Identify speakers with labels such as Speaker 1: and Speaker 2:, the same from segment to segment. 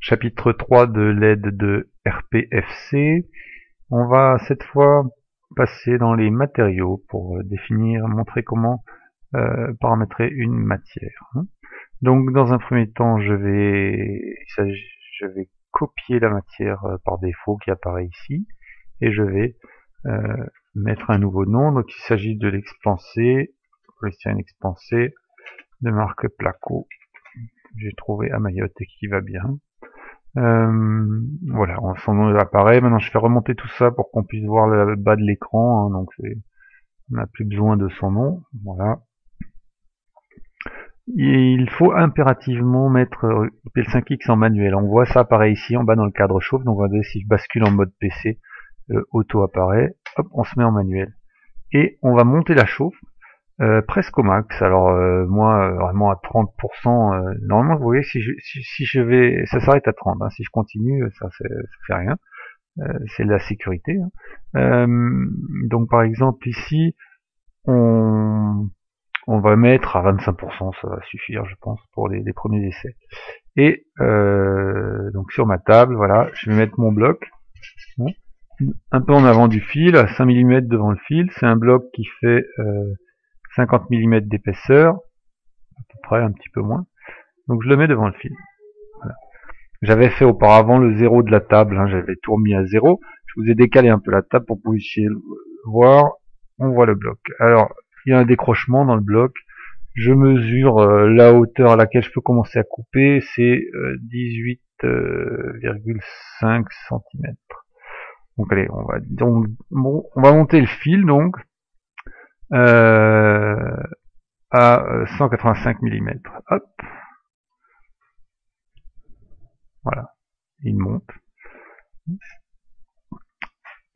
Speaker 1: chapitre 3 de l'aide de RPFC. On va cette fois passer dans les matériaux pour définir, montrer comment paramétrer une matière. Donc dans un premier temps, je vais copier la matière par défaut qui apparaît ici et je vais mettre un nouveau nom. Donc il s'agit de l'expansé, polystyrène expansé de marque Placo. J'ai trouvé à Mayotte et qui va bien. Voilà, son nom apparaît. Maintenant je fais remonter tout ça pour qu'on puisse voir le bas de l'écran, hein, donc on n'a plus besoin de son nom. Voilà. Il faut impérativement mettre IPL5X en manuel. On voit ça apparaît ici en bas dans le cadre chauffe. Donc regardez, si je bascule en mode PC, auto apparaît. Hop, on se met en manuel. Et on va monter la chauffe presque au max. Alors moi vraiment à 30%. Normalement vous voyez si je vais, ça s'arrête à 30. Hein. Si je continue, ça fait rien. C'est de la sécurité. Hein. Donc par exemple ici, on va mettre à 25%, ça va suffire je pense pour les premiers essais. Et donc sur ma table, voilà, je vais mettre mon bloc. Un peu en avant du fil, à 5 mm devant le fil. C'est un bloc qui fait 50 mm d'épaisseur, à peu près, un petit peu moins. Donc je le mets devant le fil. Voilà. J'avais fait auparavant le 0 de la table, hein, j'avais tout remis à 0. Je vous ai décalé un peu la table pour que vous puissiez voir. On voit le bloc. Alors, il y a un décrochement dans le bloc. Je mesure la hauteur à laquelle je peux commencer à couper, c'est 18,5 cm. Donc allez, on va monter le fil donc à 185 mm. Hop. Voilà. Il monte.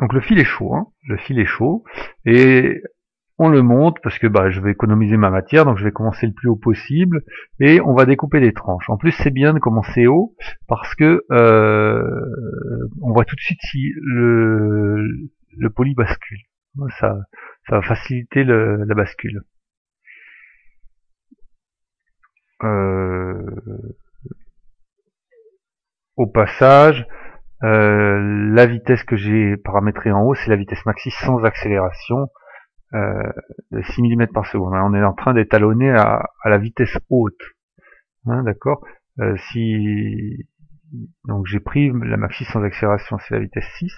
Speaker 1: Donc le fil est chaud, hein. Le fil est chaud. Et on le monte parce que je vais économiser ma matière, donc je vais commencer le plus haut possible. Et on va découper des tranches. En plus c'est bien de commencer haut parce que on voit tout de suite si le poli bascule. Ça va faciliter la bascule. Au passage, la vitesse que j'ai paramétrée en haut, c'est la vitesse maxi sans accélération de 6 mm par seconde. On est en train d'étalonner à la vitesse haute. Hein, d'accord. Donc j'ai pris la maxi sans accélération, c'est la vitesse 6,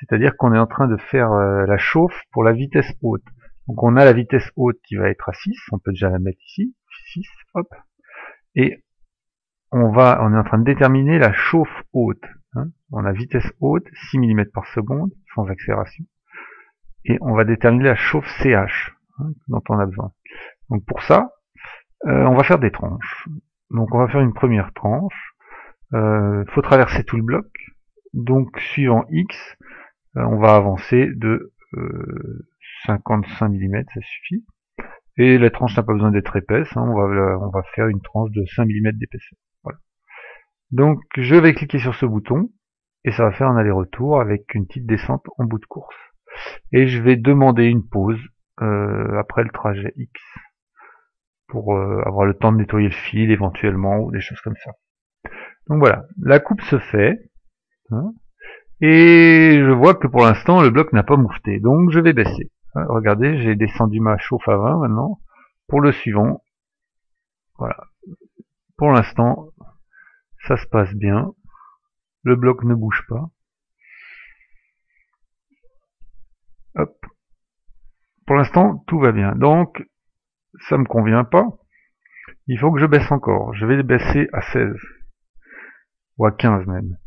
Speaker 1: c'est-à-dire qu'on est en train de faire la chauffe pour la vitesse haute. Donc on a la vitesse haute qui va être à 6, on peut déjà la mettre ici, 6, hop, et on est en train de déterminer la chauffe haute. Hein. On a vitesse haute, 6 mm par seconde, sans accélération, et on va déterminer la chauffe CH, hein, dont on a besoin. Donc pour ça, on va faire des tranches. Donc on va faire une première tranche. Faut traverser tout le bloc. Donc suivant X, on va avancer de 55 mm, ça suffit. Et la tranche n'a pas besoin d'être épaisse, hein, on va faire une tranche de 5 mm d'épaisseur. Voilà. Donc je vais cliquer sur ce bouton et ça va faire un aller-retour avec une petite descente en bout de course. Et je vais demander une pause après le trajet X pour avoir le temps de nettoyer le fil éventuellement ou des choses comme ça. Donc voilà, la coupe se fait. Hein, et je vois que pour l'instant le bloc n'a pas moufté, donc je vais baisser. Hein, regardez, j'ai descendu ma chauffe à 20 maintenant. Pour le suivant, voilà. Pour l'instant, ça se passe bien. Le bloc ne bouge pas. Hop. Pour l'instant, tout va bien. Donc, ça me convient pas. Il faut que je baisse encore. Je vais baisser à 16. Ou à 15 même.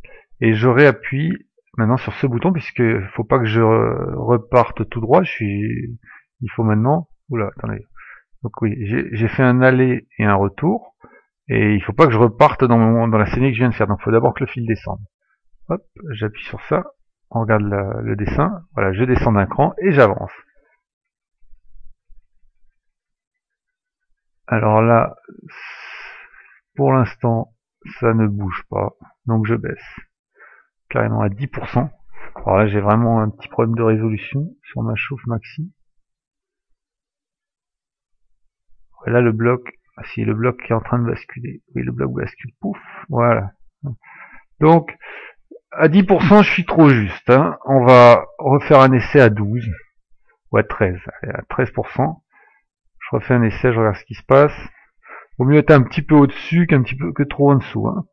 Speaker 1: Et je réappuie maintenant sur ce bouton, puisque faut pas que je reparte tout droit. Il faut maintenant... Oula, attendez. Donc oui, j'ai fait un aller et un retour. Et il faut pas que je reparte dans la saignée que je viens de faire. Donc il faut d'abord que le fil descende. Hop, j'appuie sur ça. On regarde le dessin. Voilà, je descends d'un cran et j'avance. Alors là, pour l'instant, ça ne bouge pas. Donc je baisse. Carrément à 10%. Alors là, j'ai vraiment un petit problème de résolution sur ma chauffe maxi. Et là, le bloc, si le bloc est en train de basculer. Oui, le bloc bascule, pouf, voilà. Donc, à 10%, je suis trop juste. Hein. On va refaire un essai à 12 ou à 13. Allez, à 13%. Je refais un essai, je regarde ce qui se passe. Vaut mieux être un petit peu au-dessus qu'un petit peu que trop en dessous. Hein.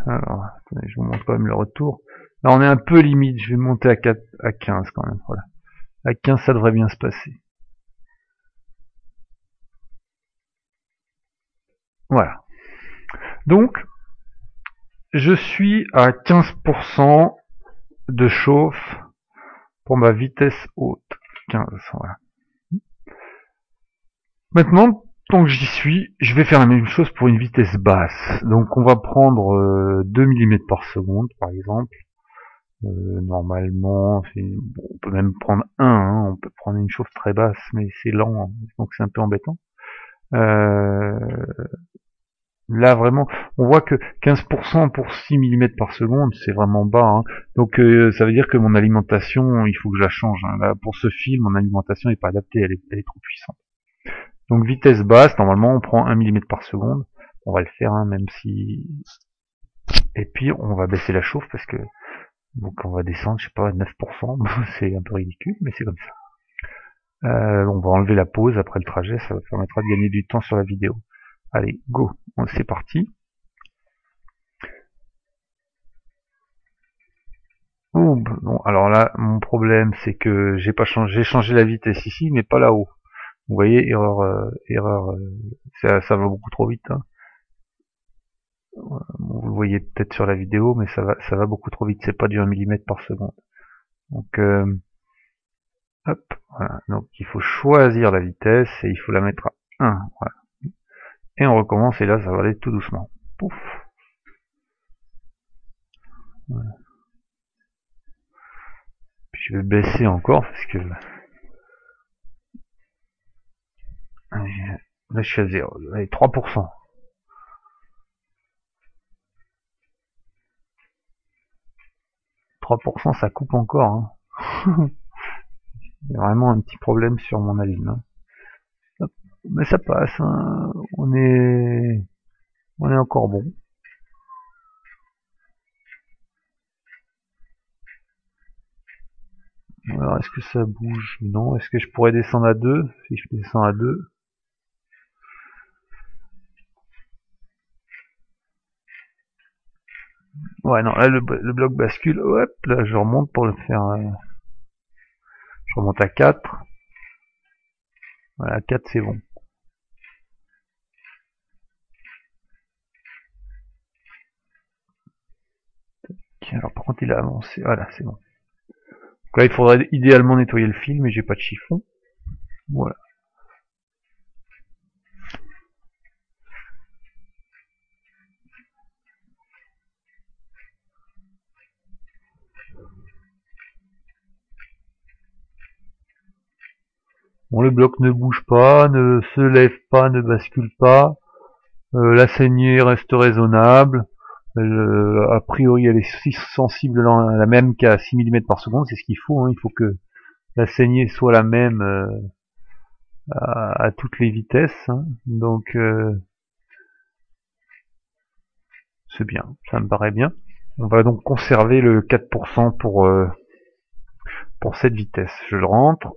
Speaker 1: Alors, attendez, je vous montre quand même le retour. Là, on est un peu limite. Je vais monter à 4, à 15 quand même. Voilà. À 15, ça devrait bien se passer. Voilà. Donc, je suis à 15% de chauffe pour ma vitesse haute. 15, voilà. Maintenant, tant que j'y suis, je vais faire la même chose pour une vitesse basse. Donc on va prendre 2 mm par seconde, par exemple. Normalement, bon, on peut même prendre 1, hein, on peut prendre une chauffe très basse, mais c'est lent, hein, donc c'est un peu embêtant. Là vraiment, on voit que 15% pour 6 mm par seconde, c'est vraiment bas. Hein. Donc ça veut dire que mon alimentation, il faut que je la change. Hein. Là, pour ce film, mon alimentation n'est pas adaptée, elle est trop puissante. Donc vitesse basse, normalement on prend 1 mm par seconde. On va le faire, hein, même si... Et puis on va baisser la chauffe parce que... Donc on va descendre, je sais pas, à 9%. C'est un peu ridicule, mais c'est comme ça. On va enlever la pause après le trajet, ça permettra de gagner du temps sur la vidéo. Allez, go, c'est parti. Ouh, bon, alors là, mon problème, c'est que j'ai changé la vitesse ici, mais pas là-haut. Vous voyez, erreur, ça va beaucoup trop vite. Hein. Vous le voyez peut-être sur la vidéo, mais ça va beaucoup trop vite. C'est pas du 1 mm par seconde. Donc, hop, voilà. Donc, il faut choisir la vitesse et il faut la mettre à 1. Voilà. Et on recommence et là, ça va aller tout doucement. Pouf. Voilà. Puis je vais baisser encore parce que là, je suis à 0. Allez, 3%. 3%, ça coupe encore. Hein. Il y a vraiment un petit problème sur mon alim. Hein. Mais ça passe. Hein. On est encore bon. Alors, est-ce que ça bouge? Non. Est-ce que je pourrais descendre à 2? Si je descends à 2. Ouais, non, là, le bloc bascule. Hop, là, je remonte pour le faire. Je remonte à 4. Voilà, 4, c'est bon. Alors, par contre, il a avancé. Voilà, c'est bon. Donc là, il faudrait idéalement nettoyer le fil, mais j'ai pas de chiffon. Voilà. Bon, le bloc ne bouge pas, ne se lève pas, ne bascule pas. La saignée reste raisonnable. A priori, elle est si sensible la même qu'à 6 mm par seconde, c'est ce qu'il faut. Hein. Il faut que la saignée soit la même à toutes les vitesses. Hein. Donc, c'est bien, ça me paraît bien. On va donc conserver le 4% pour cette vitesse. Je le rentre.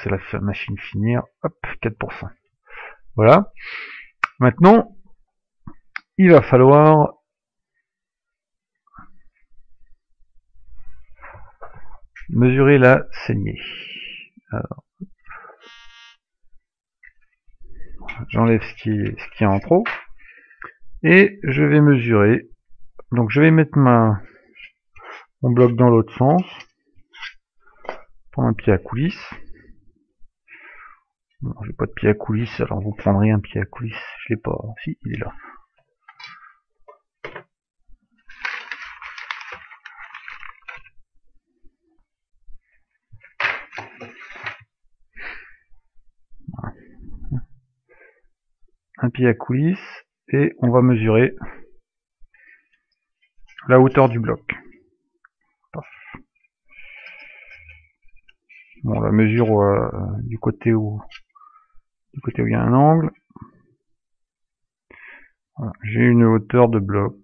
Speaker 1: C'est la machine finir. Hop, 4%. Voilà. Maintenant, il va falloir mesurer la saignée. Alors, j'enlève ce qui est en trop. Et je vais mesurer. Donc je vais mettre mon bloc dans l'autre sens. Prendre un pied à coulisse. Bon, j'ai pas de pied à coulisse, alors vous prendrez un pied à coulisse. Je l'ai pas. Si, il est là. Voilà. Un pied à coulisse. Et on va mesurer la hauteur du bloc. Bon, la mesure du côté où il y a un angle. Voilà. J'ai une hauteur de bloc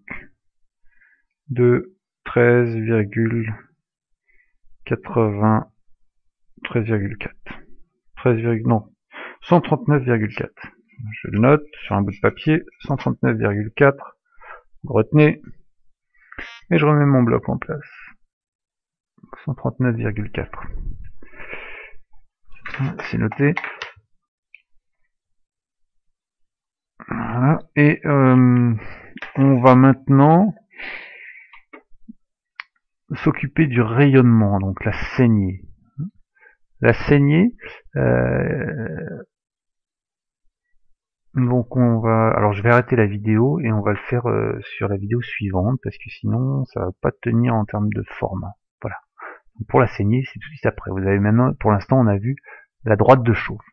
Speaker 1: de 13,80, 13,4, non, 139,4. Je le note sur un bout de papier, 139,4. Vous retenez, et je remets mon bloc en place. 139,4. C'est noté. Voilà. Et on va maintenant s'occuper du rayonnement, donc la saignée. La saignée, donc alors je vais arrêter la vidéo et on va le faire sur la vidéo suivante parce que sinon ça va pas tenir en termes de format. Voilà. Donc pour la saignée, c'est tout de suite après. Vous avez maintenant, pour l'instant, on a vu la droite de chauffe.